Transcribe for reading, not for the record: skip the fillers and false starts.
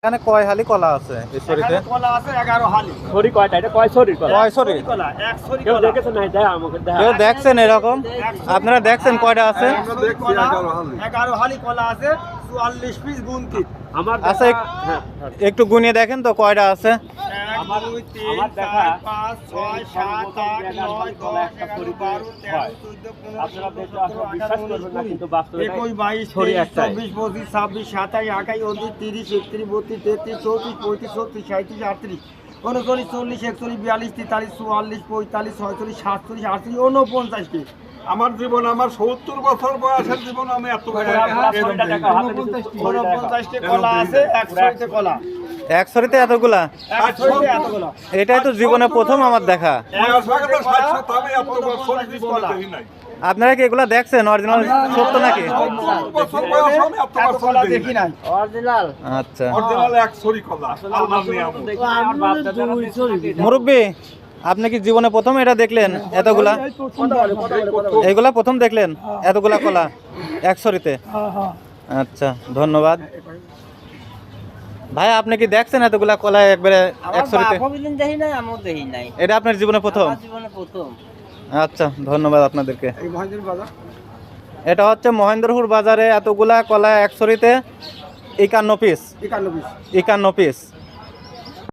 এখানে কয় হালি কলা আছে এই সরিতে? কলা আছে 11 হালি। ছড়ি কয়টা? এটা কয় ছড়ির কলা? কয় সরি? কলা এক ছড়ি কেউ কলা। দেখেছে না? এটা আমাকে দেখা। কেউ দেখছেন এরকম? আপনারা দেখছেন কয়টা আছে? 11 হালি কলা আছে, 44 পিস গুনতি। আমার আচ্ছা, হ্যাঁ, একটু গুনিয়ে দেখেন তো কয়টা আছে। 1 2 3 4 5 6 7 8 9 10 11 12 13 14 আপনারা 15 দেখলে আসলে বিশ্বাস করবেন না, কিন্তু বাস্তবে 21 22 ছড়ি 23 একটাই। 24 25 26 27 28 29 30 31 32 33 34 35 36 37 38 39 40 41 42 43 44 45 46 47 48 49টি। আমার জীবন, আমার 70 বছর বয়সের জীবন আমি এত বড় ছড়িটা দেখা হাতে নিচে ছড়ি দেখা। 49টি কলা আছে, এক ছড়িতে কলা, এক সরিতে এতগুলা? এক ছড়িতে এতগুলো। এটাই তো জীবনে প্রথম আমার দেখা। আমি এত বছর জীবনে দেখি নাই। আপনারা কি এগুলা দেখছেন অরিজিনাল সত্য নাকি? 70 বছর বয়স আমি এত এত বছর কলা দেখি দেখি নাই। নাই। অরিজিনাল। আচ্ছা, অরিজিনাল এক ছড়ি কলা আল্লাহর নিয়ামত। আমার বাপ দাদারা দেখে। মুরব্বী আপনি কি জীবনে প্রথম এটা দেখলেন এতগুলা? এইগুলা প্রথম দেখলেন এতগুলা কলা এক সরিতে? আচ্ছা, ধন্যবাদ ভাই। আপনি কি দেখছেন এতগুলা কলা একবারে এক সরিতে? দেখি নাই, আমিও দেখি নাই। এটা আপনার জীবনে প্রথম? আমার জীবনে প্রথম। আচ্ছা, ধন্যবাদ আপনাদেরকে। এই মহেন্দ্র বাজার এটা হচ্ছে মহেন্দ্রপুর বাজারে এতগুলা কলা এক সরিতে 51 পিস। 91 পিস। 51 পিস।